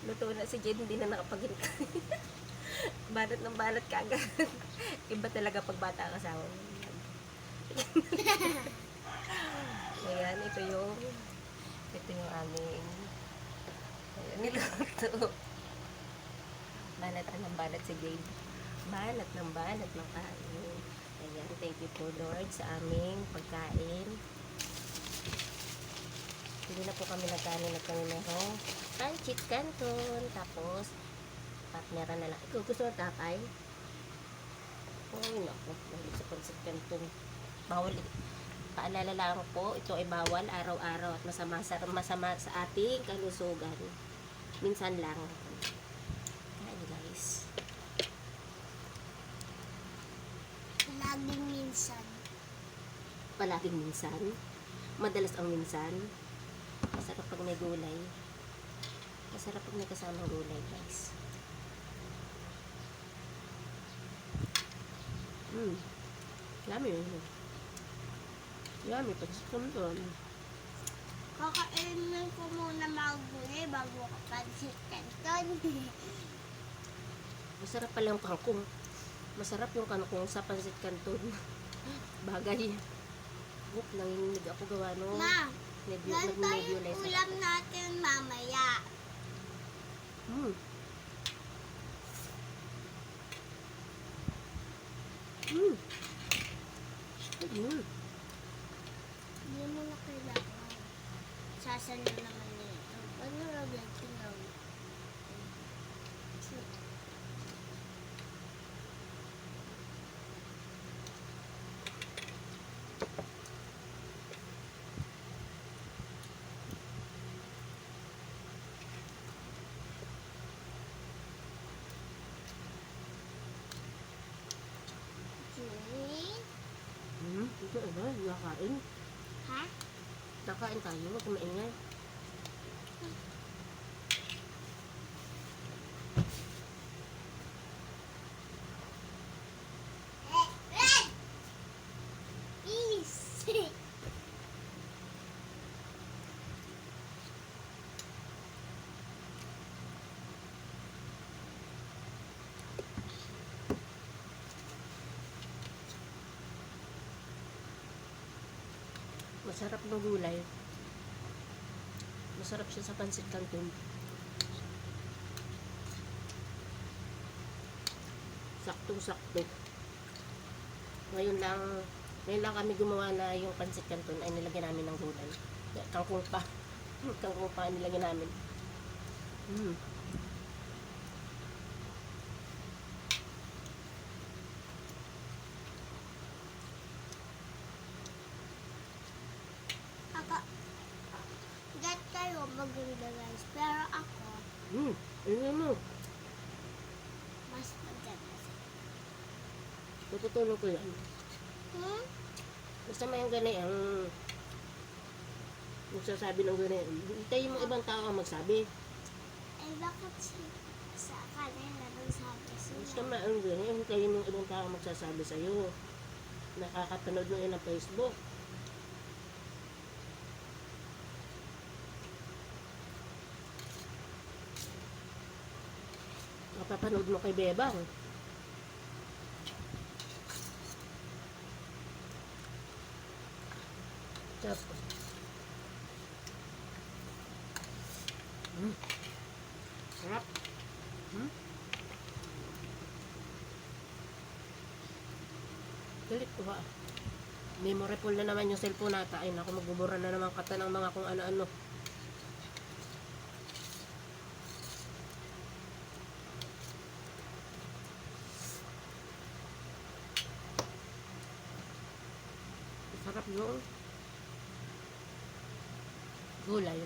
Luto na si Jade, hindi na nakapagintay. Banat ng banat ka agad. Iba talaga pag bata ang asawa mo. Ayan, ito yung aming niluto. Banat ng banat si Jade. Banat ng banat ng kain. Ayan, thank you po Lord sa aming pagkain. Hindi na po kami nagkanin at kami merong pancit canton. Tapos, partneran na lang. Ikaw gusto mo tatay? Oh, naku. Balik sa pancit canton. Bawal. Paalala lang po, ito ay bawal araw-araw at masama sa ating kalusugan. Minsan lang. Ayan guys. Laging minsan. Palaging minsan. Madalas ang minsan. Masarap pag may gulay. Masarap pag may kasamang gulay guys. Yummy yun. Yummy, pagsikamdon. Kakainin ko muna mga gulay bago ako pancit canton. Masarap pala yung kangkong. Masarap yung kangkong sa pancit canton. Bagay. Nanginginig ako gawa no. Ma, ganito yung Nag-nebulize ulam natin mamaya. Mm. Hindi mo na kailangan. Sasalo naman nito. Ano lagyan sinaw? Ito ano, nakain. Ha? Nakain tayo, huwag maingay. Peace! Masarap na gulay. Masarap siya sa pancit canton. Saktong-sakto. Ngayon lang kami gumawa na yung pancit canton ay nilagyan namin ng gulay. Kangkong pa. Kangkong pa nilagyan namin. Get kayo maganda guys. Pero ako, Ayun mo. mas maganda siya. Tututulong ko yan. Basta may ang ganyan. Magsasabi ng ganyan. Hintayin mo ibang tao ang magsabi. Eh, bakit sa kanila nang sabi Basta sila? may ang ganyan. Hintayin mo ibang tao ang magsasabi sa'yo. Nakakapanood mo yun ng Facebook. Napapanood mo kay Bebang. Tapos. Sarap. Galit ko ha. Memory full na naman yung cellphone nata. Ay naku, magbubura na naman kata ng mga kung ano-ano. Sarap yung gulay.